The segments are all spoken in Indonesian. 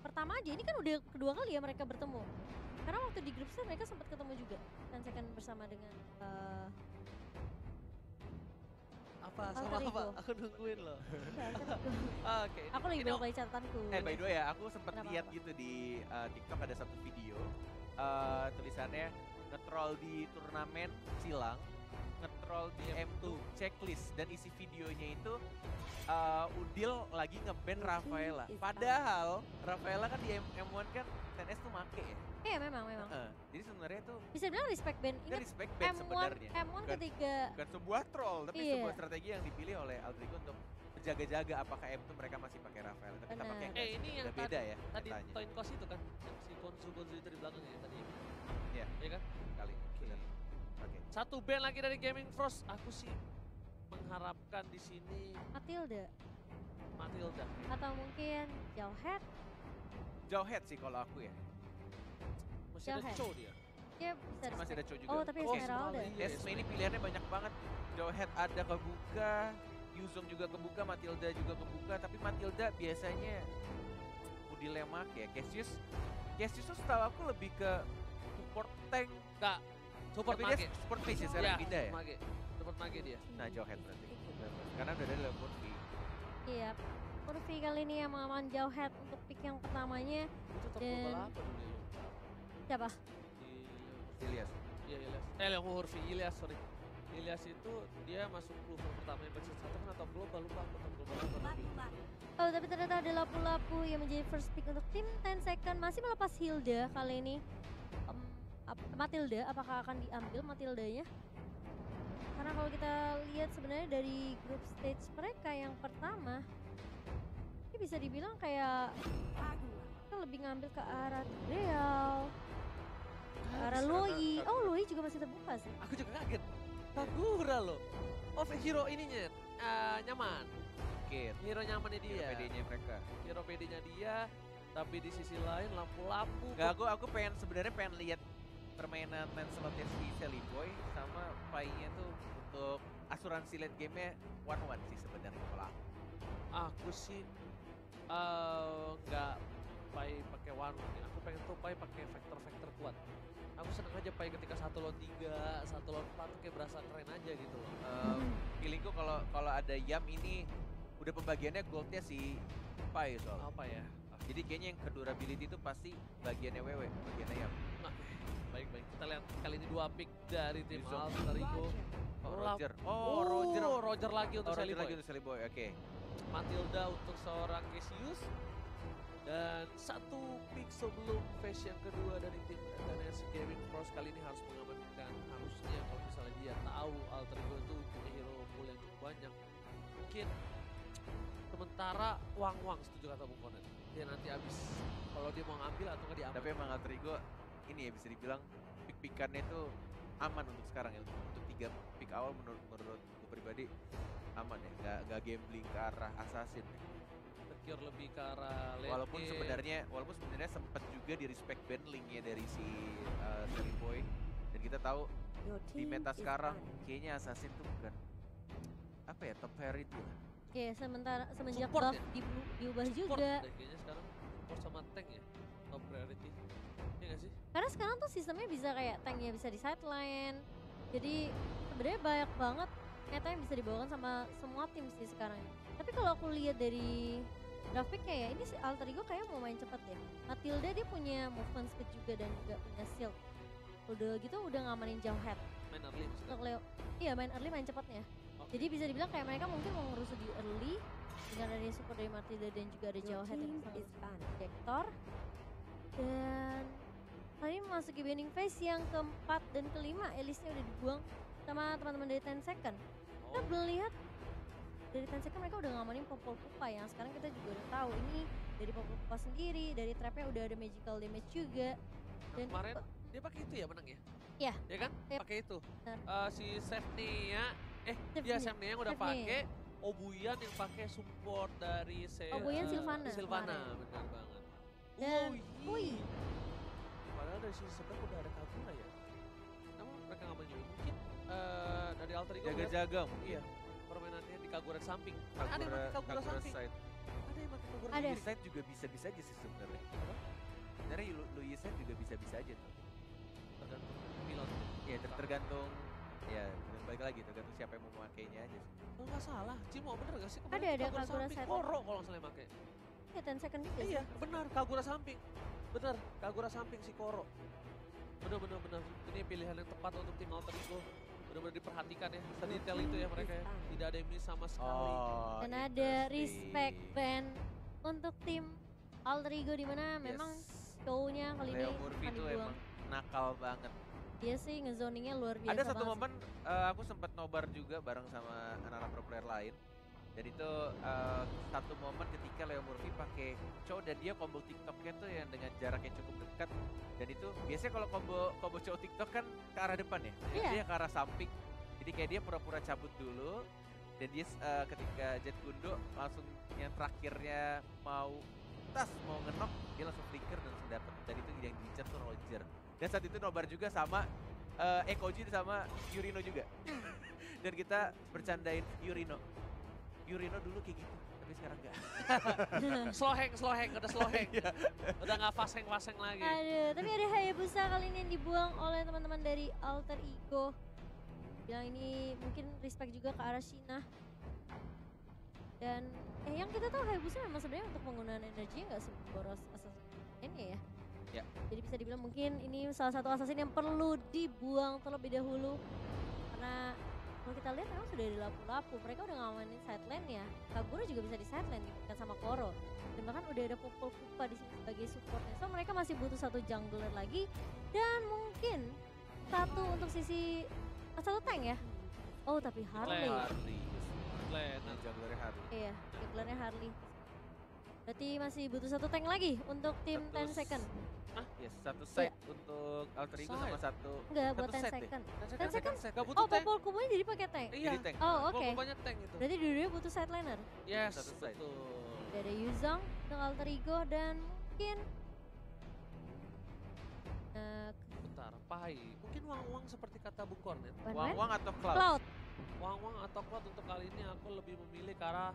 pertama aja, ini kan udah kedua kali ya mereka bertemu. Karena waktu di grup stage mereka sempat ketemu juga. Dan second bersama dengan Apa? Alter Sama apa? Ego. Aku nungguin loh. Alter Ego. Oke. Aku lagi bawa bayi catatanku. By the way ya, aku sempat Kenapa, lihat apa? gitu di TikTok ada satu video tulisannya nge-troll di turnamen silang, nge-troll di M2 checklist, dan isi videonya itu Udil lagi nge-ban Rafaela. Padahal Rafaela kan di M1 kan TNS tuh make ya. Iya memang. Jadi sebenarnya tuh Bisa bilang respect band. kan Ingat respect ban sebenarnya. M1 Bukan- ketika Bukan sebuah troll, tapi Iya. sebuah strategi yang dipilih oleh Aldrigo untuk menjaga-jaga apakah M2 mereka masih pakai Rafael. Tapi Benar. tampaknya Ini yang udah beda ya Tadi petanya. Toin Kos itu kan, yang si Konzu itu di belakangnya ya tadi. Iya, Iya kan? kali. Oke. Benar. Oke. Satu band lagi dari Gaming Frost. Aku sih mengharapkan di sini Matilda Matilda. atau mungkin Jauhead. Jauhead sih kalau aku ya. Masih ada Jauhead. Cho dia. Dia bisa Masih ada respect. Cho juga. Oh tapi Oh, Esmeralda. Esmeralda. Esme ini pilihannya banyak banget. Jauhead ada kebuka, Yuzong juga kebuka, Matilda juga kebuka. Tapi Matilda biasanya Udilemak ya. Cassius tuh setahu aku lebih ke support tank. Enggak. Support Tapi Mage. dia support base ya sekarang pindah ya. Mage. Support Mage dia. Nah Jauhead berarti. Karena udah ada level V. Iya. Murphy kali ini yang mengaman Jauhead untuk pick yang pertamanya. Itu top Dan- global apa dulu ya? Siapa? Di Ilyas. Iya Ilyas. Yang Hurfi Ilyas, sorry. Ilyas itu dia masuk Clover pertama yang versi 1 kan top global, lupa aku top global apa tapi. Oh tapi ternyata ada Lapu-Lapu yang menjadi first pick untuk tim 10 second. Masih melepas Hilda kali ini. Matilda, apakah akan diambil Matildanya? Karena kalau kita lihat sebenarnya dari group stage mereka yang pertama, ini bisa dibilang kayak kita lebih ngambil ke arah Real, ke arah Loi. Oh Loi juga masih terbuka sih. Aku juga kaget. Kagura loh. Oh hero ininya nyaman. Mungkin. Hero nyamannya dia. PD-nya mereka. Hero PD-nya dia. Tapi di sisi lain lampu-lampu. Enggak, aku sebenarnya pengen lihat permainan Lancelotnya si Sally Boy sama Pai-nya tuh untuk asuransi late game-nya 1-1 sih sebenarnya kalau aku. Aku sih nggak pakai one ya. Aku pengen tuh pakai vektor-vektor kuat. Aku seneng aja ketika 1 lawan 3, 1 lawan 4 tuh kayak berasa keren aja gitu loh. Feelingku kalau ada Yam ini udah pembagiannya goldnya si Pai soal. Apa ya? Jadi kayaknya yang ke durability itu pasti bagiannya WW, bagiannya Yam. Nah, baik-baik. Kita lihat kali ini 2 pick dari tim Yuzong. Alter Ego. Oh, Lap- Roger. Oh, Roger. Roger lagi untuk Roger Sally lagi Boy. untuk Sally Boy. Oke. Matilda untuk seorang Cassius. Dan satu pick sebelum phase yang kedua dari tim TNS Gaming Frost kali ini harus mengamankan, harusnya kalau misalnya dia tahu Alter Ego itu punya hero pool yang cukup banyak, mungkin sementara Wang setuju kata Bung Konet, dia nanti habis kalau dia mau ngambil atau nggak diambil. Tapi emang Alter Ego ini ya bisa dibilang pick-pickannya itu aman untuk sekarang ya. Untuk 3 pick awal menurut gue pribadi aman ya. Nggak gambling ke arah assassin ya. Secure lebih ke arah late Walaupun game. sebenarnya sempat juga di respect ban linknya dari si Sally Boy. Dan kita tahu di meta sekarang kayaknya assassin tuh bukan apa ya top priority lah. Oke, semenjak Support buff ya? diubah Support juga. deh kayaknya sekarang support sama tank ya top priority. Iya nggak sih? Karena sekarang tuh sistemnya bisa kayak tanknya bisa di sideline. Jadi sebenarnya banyak banget meta yang bisa dibawakan sama semua tim sih sekarang. Tapi kalau aku lihat dari grafiknya ya, ini si Alter Ego kayak mau main cepet ya. Matilda dia punya movement speed juga dan juga punya shield. Udah gitu udah ngamanin Jauhead. Main early maksudnya. Untuk Leo, iya main early main cepetnya. Oke. Jadi bisa dibilang kayak mereka mungkin mau ngerusuh di early dengan ada support dari Matilda dan juga ada Jauhead yang bisa vektor. Dan kali ini memasuki banding phase yang keempat dan kelima. Elise-nya udah dibuang sama teman-teman dari 10 second. Kita Oh, melihat dari 10 second mereka udah ngamanin Popol Pupa yang sekarang kita juga udah tahu ini dari Popol Pupa sendiri, dari trapnya udah ada magical damage juga. Dan kemarin dia pakai itu ya menang ya? Iya. Ya kan? Yep. Pakai itu. Benar. Si Sefnia, Sefnia. Sefnia yang udah Sefnia. pakai, Obuyan yang pakai support dari Obuyan Sylvana Sylvana, kemarin. benar banget. Dan Wih. Padahal dari sisi sebelah udah ada Kagura ya. Namun mereka nggak juga mungkin dari Alter Ego melihat- Jaga-jaga mungkin. Iya, permainannya di Kagura samping. Ada yang pakai Kagura samping. side. Ada yang makin Kagura Ada. sendiri? Luisite juga bisa-bisa aja sih sebenarnya. Sebenarnya Luisite juga bisa-bisa aja tuh. Tergantung pilot. Ya tergantung, ya balik lagi tergantung siapa yang mau memakainya aja sih. Oh nggak salah, Cimo bener gak sih? Ada, Kagura samping. Side. Koro kalau nggak salah yang pakai. Ya 10 second juga Iya, sih. benar Kagura samping. Bener, Kagura samping si Koro. Bener. Ini pilihan yang tepat untuk tim Alter Ego. Bener-bener diperhatikan ya, sedetail itu ya mereka ya. Tidak ada yang miss sama sekali. Oh, Dan ada interesting. respect band untuk tim Alter Ego di mana memang Yes. show-nya kali ini Leo Murphy akan itu dibuang. emang nakal banget. Dia sih ngezoningnya luar biasa Ada satu banget momen aku sempat nobar juga bareng sama anak-anak pro player lain. Dan itu satu momen ketika Leo Murphy pakai chow dan dia combo TikToknya tuh yang dengan jarak yang cukup dekat. Dan itu biasanya kalau combo chow TikTok kan ke arah depan ya. Iya. Dia ke arah samping. Jadi kayak dia pura-pura cabut dulu. Dan dia ketika Jet Gundo langsung yang terakhirnya mau ngenok, dia langsung flicker dan langsung dapet. Dan itu yang diincar tuh Roger. Dan saat itu nobar juga sama Ekoji sama Yurino juga. Dan kita bercandain Yurino dulu kayak gitu, tapi sekarang enggak. Slow hang, udah slow hang. Iya. Udah nggak fast hang lagi. Aduh, tapi ada Hayabusa kali ini yang dibuang oleh teman-teman dari Alter Ego. Yang ini mungkin respect juga ke arah Shina. Dan yang kita tahu Hayabusa memang sebenarnya untuk penggunaan energinya nggak seboros Assassin ini ya. Ya. Jadi bisa dibilang mungkin ini salah satu assassin yang perlu dibuang terlebih dahulu. Karena kalau kita lihat memang sudah dilapu-lapu, mereka udah ngamanin sideline ya. Kagura juga bisa di sideline dibandingkan sama Koro. Dan bahkan udah ada Popol Kupa di sini sebagai supportnya. So mereka masih butuh satu jungler lagi dan mungkin satu untuk sisi satu tank ya. Oh tapi Harley. Harley. Lena. Junglernya Harley. Iya, junglernya Harley. Berarti masih butuh satu tank lagi untuk tim 10 second. Yes, satu side untuk Alter Ego sama Side? satu. Enggak, buat Satu 10 set deh. second. 10 second? set. Gak butuh Oh, tank. Popol Kupanya jadi pakai tank. Iya. Jadi tank. Oh, oke. Banyak tank itu. Berarti dua-duanya butuh sideliner. Yes, Satu side. betul. Udah ada Yuzong untuk Alter Ego dan mungkin Bentar, Pai. Mungkin Wang seperti kata Bung Kornet. Wang atau Cloud? Cloud. Wang atau Cloud untuk kali ini aku lebih memilih ke arah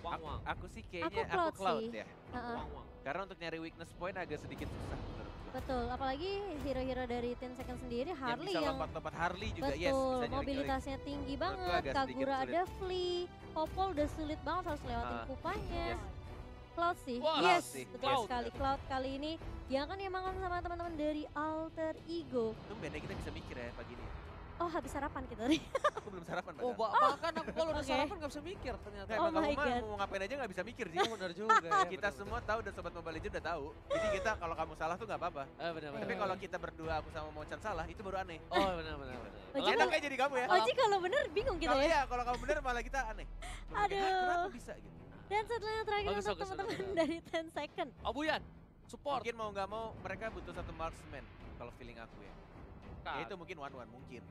Wang. Aku sih kayaknya Aku Cloud Cloud sih. ya. Heeh. Wang. Karena untuk nyari weakness point agak sedikit susah menurut gue. Betul, apalagi hero-hero dari 10 second sendiri Harley yang bisa yang lompat-lompat Harley juga yes, betul, bisa nyulik-nyulik. mobilitasnya tinggi Menurutku banget. agak sedikit Kagura sulit. ada Flea, Popol udah sulit banget harus lewatin kupanya. Yes. Cloud sih, Wah, yes, Cloud sih. betul Cloud. sekali. Cloud kali ini yang akan diemangkan sama teman-teman dari Alter Ego. Tumben ya kita bisa mikir ya pagi ini. Oh habis sarapan kita tadi. Aku belum sarapan Oh, padahal. bahkan aku kalau udah Oke. sarapan gak bisa mikir ternyata. Nah, Oh emang my kamu mah God. mau ngapain aja gak bisa mikir sih. Oh, benar juga ya. Kita benar, semua tahu dan Sobat Mobile Legends udah tahu. Jadi kita kalau kamu salah tuh gak apa-apa. benar. Tapi kalau kita berdua aku sama Mocan salah itu baru aneh. Oh, benar. Oji, Enak kayak jadi kamu ya. Oji kalau bener bingung kita Kalau ya. iya, kalau kamu bener malah kita aneh. Kayak, Aduh. "Hah, kenapa bisa gitu? Dan setelah yang terakhir Bagus, untuk bagus, teman-teman bagus. dari 10 second. Oh, Buyan. Support. Mungkin mau nggak mau mereka butuh satu marksman kalau feeling aku ya. Ya itu mungkin one mungkin.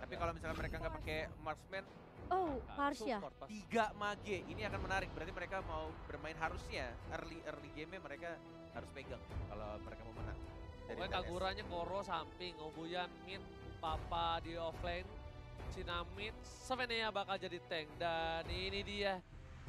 Tapi kalau misalkan mereka nggak pakai marksman, Oh, Parsha. Support, pas. 3 mage ini akan menarik. Berarti mereka mau bermain harusnya early game-nya mereka harus pegang kalau mereka mau menang. Dari Pokoknya TNS. Kaguranya Koro samping, Obuyan mid, Papa di offlane, Cina mid, Svenea bakal jadi tank. Dan ini dia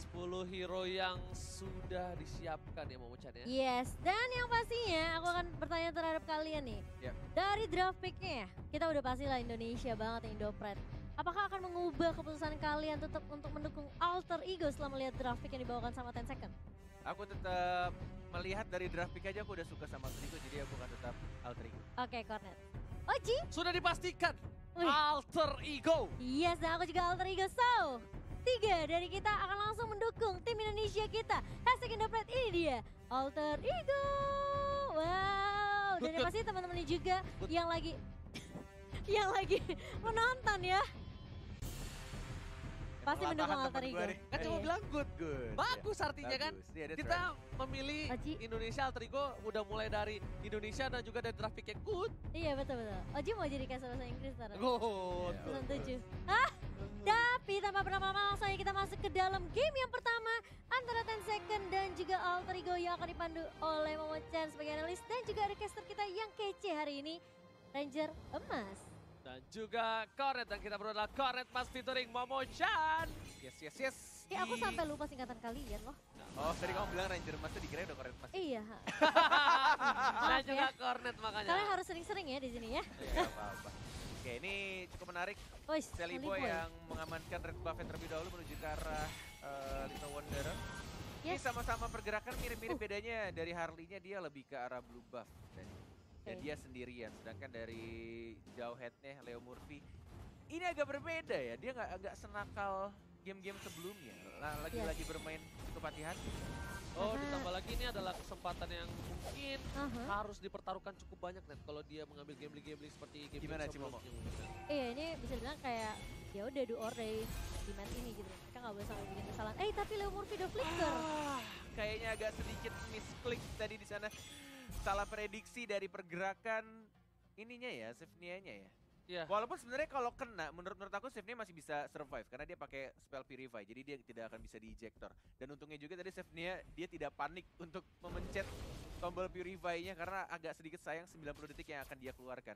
10 hero yang sudah disiapkan ya Momo-chan ya. Yes, dan yang pastinya aku akan bertanya terhadap kalian nih. Yap. Dari draft pick-nya ya, kita udah pastilah Indonesia banget yang Indopret. Apakah akan mengubah keputusan kalian tetap untuk mendukung Alter Ego setelah melihat draft pick yang dibawakan sama 10 second? Aku tetap melihat dari draft pick aja aku udah suka sama Alter Ego, jadi aku akan tetap Alter Ego. Oke, Cornet. Oji? Sudah dipastikan Wih. Alter Ego. Yes, dan aku juga Alter Ego. So, 3 dari kita akan langsung mendukung tim Indonesia kita. Hashtag Indopret ini dia, Alter Ego. Wow, dan yang Good. pasti teman-teman ini juga Good. yang lagi yang lagi menonton ya. Pasti Kelatahan mendukung temen Alter gua Ego. nih. Kan cuma Iya. bilang good. Good. Bagus artinya kan. Bagus. Yeah, that's Kita right. memilih Oji. Indonesia Alter Ego udah mulai dari Indonesia dan juga dari traffic yang good. Iya betul-betul. Oji mau jadi kayak bahasa Inggris sekarang. Good. Iya. Season 7. Hah? Tapi tanpa berlama-lama langsung aja kita masuk ke dalam game yang pertama antara 10 second dan juga Alter Ego yang akan dipandu oleh Momo-chan sebagai analis dan juga ada caster kita yang kece hari ini, Ranger Emas. Dan juga Cornet dan kita berdua adalah Cornet Mas featuring Momo-chan. Yes. Ya aku sampai lupa singkatan kalian loh. Oh, tadi kamu bilang Ranger Mas tuh dikira udah Cornet Mas. Iya. Nah Maaf juga ya. Cornet makanya. Kalian harus sering-sering ya di sini ya. Iya, apa-apa. Oke, ini cukup menarik. Wih, Sally Boy yang mengamankan Red Buffet terlebih dahulu menuju ke arah Little Wanderer. Ini Yes. sama-sama pergerakan mirip-mirip, bedanya dari Harley-nya dia lebih ke arah blue buff. Dan Oke. dia sendirian, sedangkan dari jauh head-nya Leo Murphy ini agak berbeda ya, dia nggak senakal game-game sebelumnya. Lagi-lagi bermain cukup hati-hati. Oh, Karena- ditambah lagi ini adalah kesempatan yang mungkin Aha. harus dipertaruhkan cukup banyak Net kalau dia mengambil gambling seperti game Gimana, sebelumnya. Iya ini bisa dibilang kayak ya udah do or die di match ini gitu. Kita nggak boleh sampai bikin kesalahan. Tapi Leo Murphy udah flicker. Kayaknya agak sedikit misklik tadi di sana. Salah prediksi dari pergerakan ininya ya, Sivnia-nya ya. Iya. Walaupun sebenarnya kalau kena, menurut aku Sivnia masih bisa survive karena dia pakai spell purify, jadi dia tidak akan bisa di-ejector. Dan untungnya juga tadi Sivnia dia tidak panik untuk memencet tombol purify-nya karena agak sedikit sayang 90 detik yang akan dia keluarkan.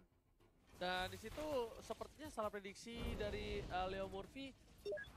Dan di situ sepertinya salah prediksi dari Leo Murphy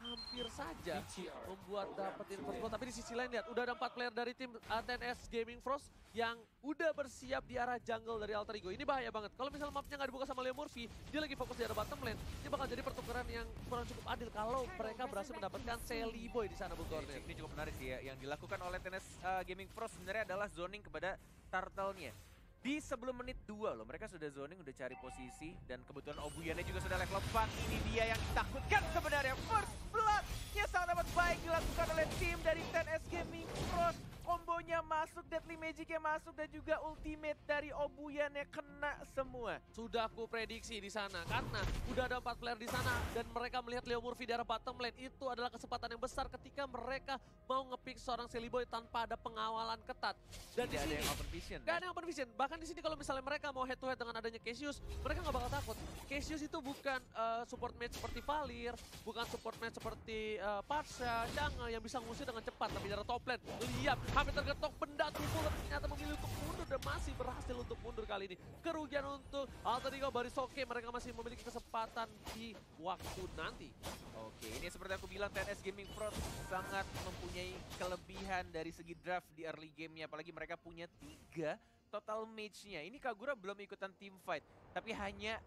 hampir saja membuat dapetin first blood. Tapi di sisi lain lihat, udah ada 4 player dari tim TNS Gaming Frost yang udah bersiap di arah jungle dari Alter Ego. Ini bahaya banget. Kalau misalnya mapnya nggak dibuka sama Leo Murphy, dia lagi fokus di arah bottom lane. Ini bakal jadi pertukaran yang kurang cukup adil kalau mereka berhasil mendapatkan Sally Boy di sana, Bung Cornet. Ini cukup menarik sih ya, yang dilakukan oleh TNS Gaming Pro sebenarnya adalah zoning kepada turtle-nya. Di sebelum menit 2 loh, mereka sudah zoning, udah cari posisi, dan kebetulan Obuyannya juga sudah level 4. Ini dia yang ditakutkan sebenarnya. First blood-nya sangat amat baik dilakukan oleh tim dari TNS Gaming Pro. Kombonya masuk, Deadly Magic-nya masuk, dan juga ultimate dari Obuyannya kena semua. Sudah aku prediksi di sana karena udah ada 4 player di sana dan mereka melihat Leo Murphy di arah bottom lane. Itu adalah kesempatan yang besar ketika mereka mau nge-pick seorang Sally Boy tanpa ada pengawalan ketat. Dan Tidak di ada sini yang open vision. gak ada yang open vision. Bahkan di sini kalau misalnya mereka mau head to head dengan adanya Cassius, mereka nggak bakal takut. Cassius itu bukan support match seperti Valir, bukan support match seperti Pasha, Jungle yang bisa ngusir dengan cepat. Tapi dari top lane, lihat hampir tergetok benda tubuh, tapi ternyata memilih untuk mundur dan masih berhasil untuk mundur kali ini. Kerugian untuk Alter Ego Barisoke, mereka masih memiliki kesempatan di waktu nanti. Oke, ini seperti aku bilang TNS Gaming Pro sangat mempunyai kelebihan dari segi draft di early game-nya. Apalagi mereka punya 3 total mage-nya. Ini Kagura belum ikutan team fight, tapi hanya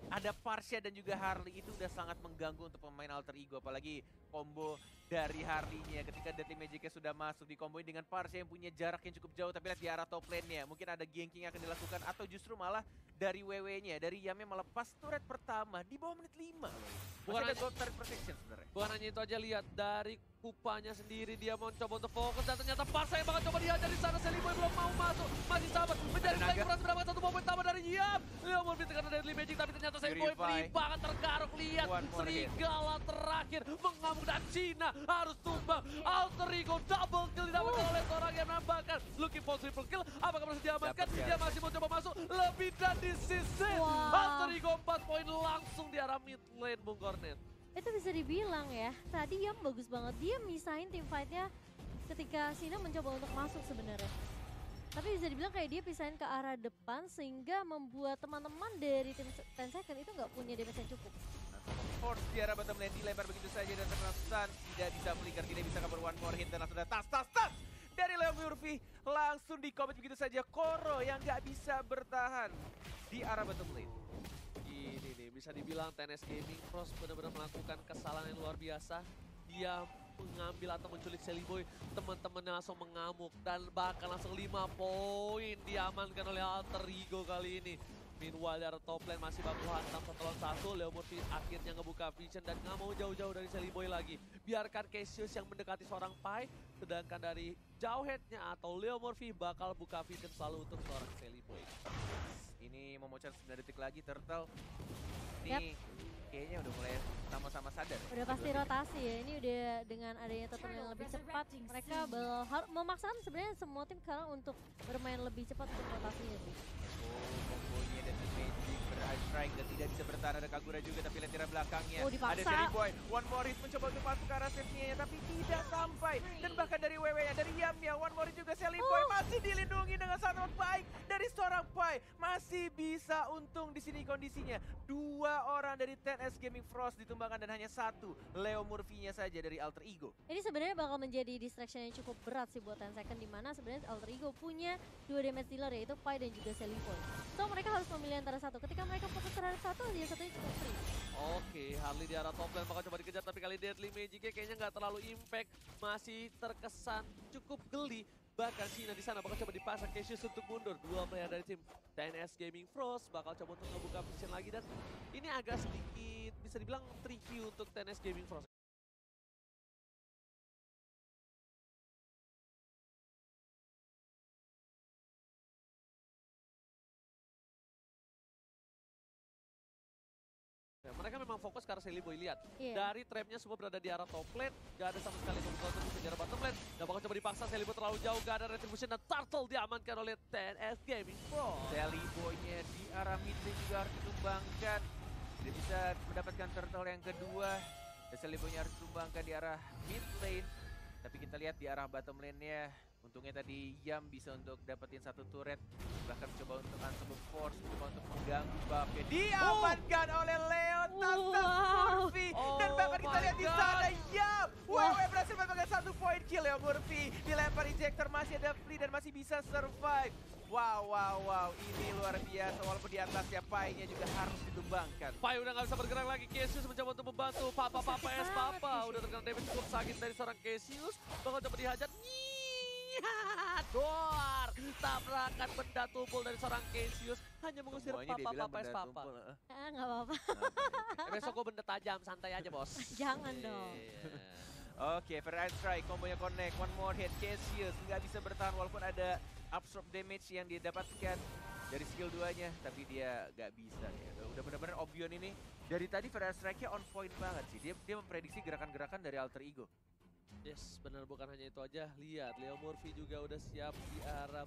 ada Parsha dan juga Harley. Itu udah sangat mengganggu untuk pemain Alter Ego. Apalagi combo dari Harley-nya ketika Deadly Magic-nya sudah masuk, dikomboin dengan Parsha yang punya jarak yang cukup jauh. Tapi lihat di arah top lane-nya, mungkin ada ganking yang akan dilakukan, atau justru malah dari WW-nya, dari Yame melepas turret pertama di bawah menit 5 loh. Bukan Masih ada hanya- gold turret protection sebenarnya. Bukan hanya itu aja, lihat dari Kupanya sendiri dia mau coba untuk fokus dan ternyata Parsa yang bakal coba dihajar di sana. Sally Boy belum mau masuk, masih sabar mencari Ada lagi naga. berhasil mendapatkan satu momen tambah dari Yam. Leo Murphy karena Deadly Magic tapi ternyata Sally Boy Purify. pelimpangan tergaruk. Lihat One more hit. serigala terakhir mengamuk dan Cina harus tumbang. Alter Ego double kill didapatkan oleh seorang yang menambahkan. Looking for triple kill, apakah berhasil diamankan? Dapat, ya. Dia masih mau coba masuk lebih dan disisir. Wah. Alter Ego 4 poin langsung di arah mid lane, Bung Cornet. Itu bisa dibilang ya. Tadi Yam bagus banget. Dia misahin tim fight-nya ketika Sina mencoba untuk masuk sebenarnya. Tapi bisa dibilang kayak dia pisahin ke arah depan sehingga membuat teman-teman dari tim 10 second itu nggak punya damage yang cukup. Force di arah bottom lane dilempar begitu saja dan terkena stun. Tidak bisa melingkar, tidak bisa cover one more hit dan langsung ada tas dari Leo Murphy. Langsung di commit begitu saja. Koro yang nggak bisa bertahan di arah bottom lane. Ini nih bisa dibilang TNS Gaming Frost benar-benar melakukan kesalahan yang luar biasa. Dia mengambil atau menculik Sally Boy, teman-temannya langsung mengamuk dan bahkan langsung 5 poin diamankan oleh Alter Ego kali ini. Meanwhile dari top lane masih baku hantam 1 lawan 1. Leo Murphy akhirnya ngebuka vision dan nggak mau jauh-jauh dari Sally Boy lagi. Biarkan Cassius yang mendekati seorang Pai, sedangkan dari jauh headnya atau Leo Murphy bakal buka vision selalu untuk seorang Sally Boy. Ini memocor 9 detik lagi Turtle. Ini kayaknya udah mulai sama-sama sadar. Udah pasti rotasi ya. Ini udah dengan adanya total yang lebih cepat, mereka memaksakan sebenarnya semua tim sekarang untuk bermain lebih cepat untuk rotasinya sih. Oh, kombonya dan Magic berhigh strike dan tidak bisa bertahan. Ada Kagura juga tapi lentera belakangnya. Oh, dipaksa. Ada Sally Boy, one more hit mencoba untuk masuk ke arah safety-nya tapi tidak sampai. Dan bahkan dari WW-nya, dari Yamnya, one more hit juga Sally Boy masih dilindungi dengan sangat baik dari seorang Pai. Masih bisa untung di sini kondisinya. 2 orang dari TNS TNS Gaming Frost ditumbangkan dan hanya satu Leo Murphy-nya saja dari Alter Ego. Ini sebenarnya bakal menjadi distraction yang cukup berat sih buat 10 second, di mana sebenarnya Alter Ego punya 2 damage dealer, yaitu Pai dan juga Selivoy. So mereka harus memilih antara satu. Ketika mereka fokus terhadap satu, dia satunya cukup free. Oke, Harley di arah top lane bakal coba dikejar, tapi kali Deadly Magic-nya kayaknya nggak terlalu impact, masih terkesan cukup geli. Bahkan Sina di sana bakal coba dipasang Cassius untuk mundur. Dua player dari tim TNS Gaming Frost bakal coba untuk ngebuka vision lagi, dan ini agak sedikit bisa dibilang tricky untuk TNS Gaming Frost. Ya, mereka memang fokus ke arah Seliboy, lihat. Iya. Dari trapnya semua berada di arah top lane, gak ada sama sekali pembukaan untuk mengejar bottom lane. Dan bakal coba dipaksa, Seliboy terlalu jauh, gak ada retribution, dan Turtle diamankan oleh TNS Gaming Pro. Seliboy-nya di arah mid lane juga harus ditumbangkan. Dia bisa mendapatkan turtle yang kedua. Dan Seliboy-nya harus ditumbangkan di arah mid lane. Tapi kita lihat di arah bottom lane-nya, untungnya tadi Yam bisa untuk dapetin satu turret. Bahkan mencoba untuk Unstoppable Force, mencoba untuk mengganggu buff-nya. Diamankan oleh Leo Tastas Murphy. Dan bahkan kita lihat di sana Yam. WW berhasil mendapatkan 1 point kill. Leo Murphy dilempar injector, masih ada free dan masih bisa survive. Wow. Ini luar biasa, walaupun di atasnya Pai-nya juga harus ditumbangkan. Pai udah gak bisa bergerak lagi, Cassius mencoba untuk membantu. Papa udah terkena damage cukup sakit dari seorang Cassius. Bakal coba dihajar. Doar, tabrakan benda tumpul dari seorang Cassius, hanya mengusir Papa. Nggak apa-apa. Besok gue benda tajam, santai aja bos. Jangan dong. Oke, Ferrari Strike, kombonya connect, one more hit, Cassius nggak bisa bertahan walaupun ada absorb damage yang dia dapatkan dari skill 2-nya, tapi dia nggak bisa ya. Udah benar-benar Obion ini dari tadi Ferrari Strike-nya on point banget sih. Dia memprediksi gerakan-gerakan dari Alter Ego. Yes, benar, bukan hanya itu aja. Lihat, Leo Murphy juga udah siap di arah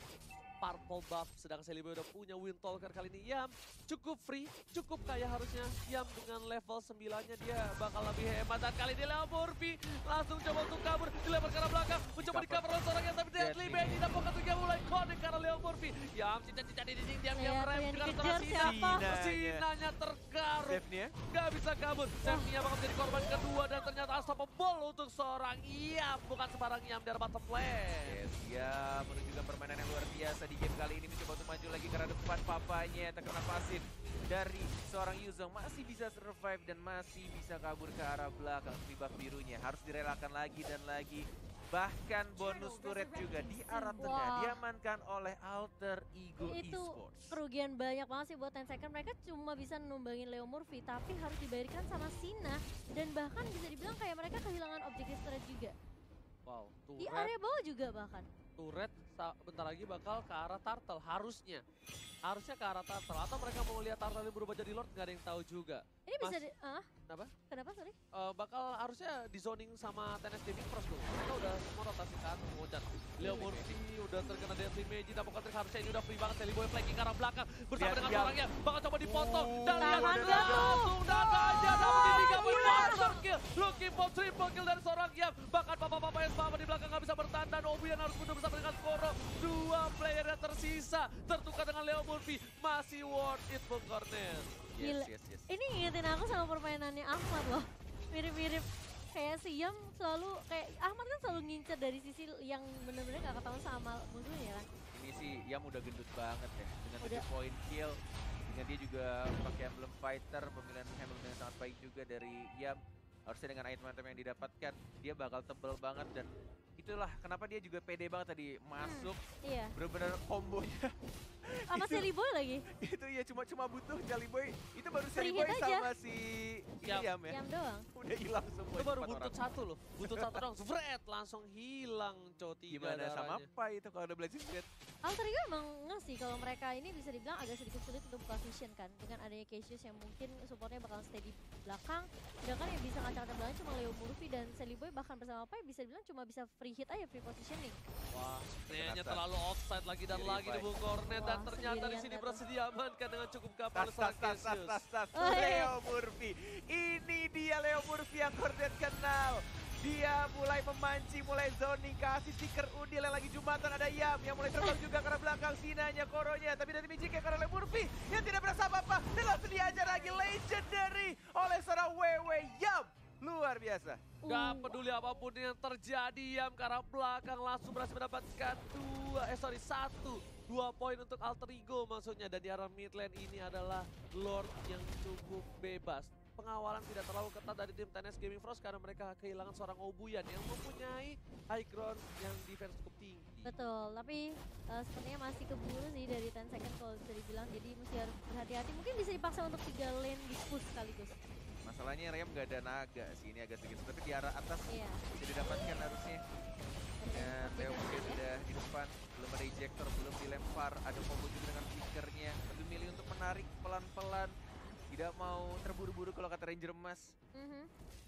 purple buff, sedang Seliboy udah punya Windtalker kali ini. Yam cukup free, cukup kaya harusnya. Yam dengan level 9-nya dia bakal lebih hemat. Dan kali ini Leo Murphy langsung coba untuk kabur, dilempar ke arah belakang, mencoba di-cover oleh seorang yang, tapi Deadly Magic dan Pocket juga mulai connect karena Leo Murphy. Yam cincang-cincang di dinding, diam-diam rem dengan dikejar siapa? Sinanya terkarut, Steph-nya gak bisa kabur. Steph-nya bakal menjadi korban kedua, dan ternyata unstoppable untuk seorang Yam, bukan sembarang Yam dari bottom lane. Yes, Yam menunjukkan permainan yang luar biasa di game kali ini, mencoba untuk maju lagi karena depan papanya terkena pasif dari seorang Yuzong, masih bisa survive dan masih bisa kabur ke arah belakang. Buff birunya harus direlakan lagi dan lagi. Bahkan bonus turret juga di arah tengah diamankan oleh Alter Ego Itu Esports. kerugian banyak banget sih buat 10 second. Mereka cuma bisa numbangin Leo Murphy, tapi harus dibayarkan sama Sina. Dan bahkan bisa dibilang kayak mereka kehilangan objektif turret juga. Wow, Di area bawah juga bahkan. turret bentar lagi bakal ke arah Turtle, harusnya ke arah Turtle, atau mereka mau lihat Turtle ini berubah jadi Lord, nggak ada yang tahu juga. Ini bisa Kenapa? Kenapa, sorry? Bakal harusnya di zoning sama TNS Gaming Frost tuh. Mereka udah semua rotasi ke atas, Mojan. Leo Murphy udah terkena Deadly Magic, tapi Patrick harusnya ini udah free banget. Seliboy flanking ke arah belakang bersama dengan orangnya, bakal coba dipotong. Dan lihat langsung dadanya dapat di 3 poin monster kill. Looking for triple kill dari seorang Yam. Bahkan Papa Esma di belakang nggak bisa bertahan, dan Obian harus mundur bersama dengan Koro. 2 player yang tersisa tertukar dengan Leo Murphy. Masih worth it Bung Cornet. Gila. Yes. Ini ngingetin aku sama permainannya Ahmad loh. Mirip-mirip kayak si Yam selalu, kayak Ahmad kan selalu ngincer dari sisi yang bener-bener gak ketahuan sama musuhnya kan. Ini sih Yam udah gendut banget ya dengan Udah. 7 point kill. Dengan dia juga pakai emblem fighter, pemilihan emblem yang sangat baik juga dari Yam. Harusnya dengan item-item yang didapatkan dia bakal tebel banget, dan itulah kenapa dia juga pede banget tadi masuk. Iya. Bener-bener kombonya. Sama Seliboy lagi. Itu ya cuma butuh Seliboy. Itu baru Free Seliboy hit sama si Yam. Yam ya. Yam doang. Udah hilang semua. Itu baru 4 buntut orang. satu loh, buntut satu dong, Zvret langsung hilang Coti. Gimana sama Pai itu kalau ada Blazing Squid? Alter Ego emang ngasih kalau mereka ini bisa dibilang agak sedikit sulit untuk buka vision kan. Dengan adanya Cassius yang mungkin supportnya bakal stay di belakang. Sedangkan yang bisa ngacak-ngacak belakang cuma Leo Murphy dan Seliboy, bahkan bersama Pai bisa dibilang cuma bisa free hit aja, free positioning. Wah, sebenarnya terlalu offside lagi dan Sendiri, lagi di Pai. Bung Cornet, dan Wah, ternyata di sendirian sini datang. berhasil diamankan dengan cukup gampang oleh seorang Cassius. Tas. Oh, iya. Leo Murphy. Ini dia Leo Murphy yang Cornet kenal. Dia mulai memancing, mulai zoning, kasih stiker Udil yang lagi jumatan. Ada Yam yang mulai terbang juga karena belakang Sinanya, Koronya. Tapi dari Mijik karena oleh Murphy yang tidak berasa apa-apa. Dan langsung diajar lagi legendary oleh seorang Wewe Yam. Luar biasa. Gak peduli apapun yang terjadi, Yam ke arah belakang langsung berhasil mendapatkan 2 poin untuk Alter Ego maksudnya. Dan di arah mid lane ini adalah Lord yang cukup bebas. Pengawalan tidak terlalu ketat dari tim TNS Gaming Frost karena mereka kehilangan seorang Obuyan yang mempunyai high ground yang defense cukup tinggi. Betul, tapi sepertinya masih keburu sih dari 10 second kalau bisa dibilang. Jadi mesti harus berhati-hati. Mungkin bisa dipaksa untuk 3 lane di push sekaligus. Masalahnya Rem gak ada naga sih, ini agak sedikit. Tapi di arah atas Iya. bisa didapatkan harusnya. Dan Leo mungkin sudah di depan, belum ada ejector, belum dilempar. Ada combo juga dengan flickernya. Lebih milih untuk menarik pelan-pelan. Tidak mau terburu-buru kalau kata Ranger Emas.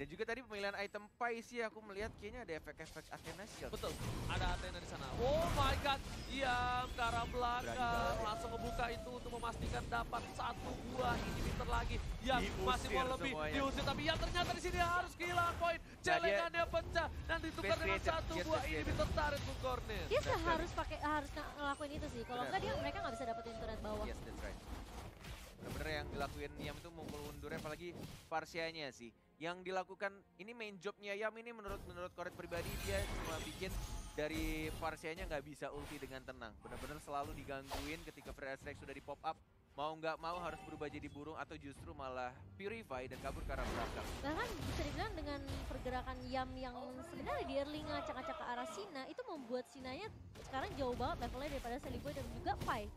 Dan juga tadi pemilihan item Pai sih aku melihat kayaknya ada efek-efek Athena Shield. Betul, ada Athena di sana. Oh my god, Yam ke arah belakang langsung ngebuka itu untuk memastikan dapat 1 buah inhibitor lagi. Yam masih mau lebih diusir, tapi Yam ternyata di sini harus kehilangan poin. Celengannya pecah dan ditukar dengan 1 buah inhibitor turret Blue Corner. Dia harus ngelakuin itu sih. Kalau enggak mereka nggak bisa dapetin turret bawah. Yes, that's right. Bener-bener yang dilakuin Yam itu mukul undurnya, apalagi Parsianya sih. Yang dilakukan ini main jobnya Yam ini menurut Koret pribadi, dia cuma bikin dari Parsianya nggak bisa ulti dengan tenang. Bener-bener selalu digangguin ketika Free Strike sudah di pop up. Mau nggak mau harus berubah jadi burung atau justru malah purify dan kabur ke arah belakang. Bahkan bisa dibilang dengan pergerakan Yam yang sebenarnya di early ngacak-ngacak ke arah Sina, itu membuat Sinanya sekarang jauh banget levelnya daripada Seliboy dan juga Pai.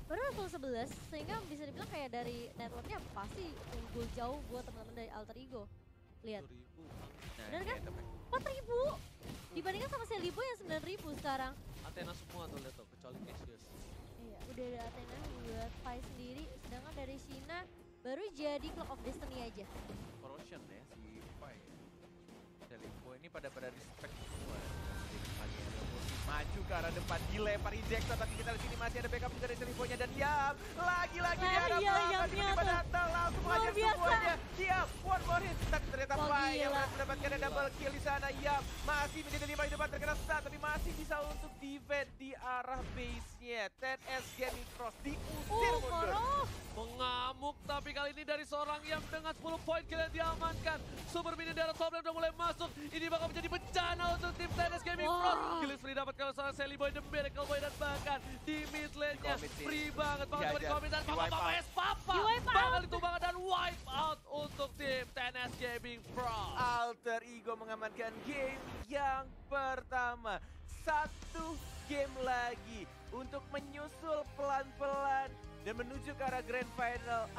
Baru level 11, sehingga bisa dibilang kayak dari networknya pasti unggul jauh buat teman-teman dari Alter Ego. Lihat, 1.000. Nah, bener ini kan? itemnya. 4.000 dibandingkan sama Seliboy yang 9.000 sekarang. Athena semua tuh lihat tuh, kecuali Cassius. Iya, udah ada Athena buat Pai sendiri, sedangkan dari Sina baru jadi Clock of Destiny aja. Corrosion ya si Pai. Seliboy ini pada respect semua. Maju ke arah depan, dilempar ejector, tapi kita di sini masih ada backup juga dari Seliboynya dan Yam lagi-lagi di arah belakang tiba-tiba datang langsung mengajar semuanya. Yam one more hit, tapi ternyata Pai yang berhasil mendapatkan double kill di sana. Yam masih menjadi 5 di depan, terkena stun, tapi masih bisa untuk defend di arah base-nya. 10S Gaming Frost diusir mundur. Mengamuk, tapi kali ini dari seorang Yam dengan 10 poin kill yang diamankan. Super minion dari top lane udah mulai masuk. Ini bakal menjadi bencana untuk tim TNS Gaming Frost. Kill free dapat kalau seorang Seliboy, The Miracle Boy, dan bahkan di mid lane-nya free banget banget di komit dan Papa bakal ditumbangkan dan wipe out untuk tim TNS Gaming Frost. Alter Ego mengamankan game yang pertama. 1 game lagi untuk menyusul pelan-pelan dan menuju ke arah grand final.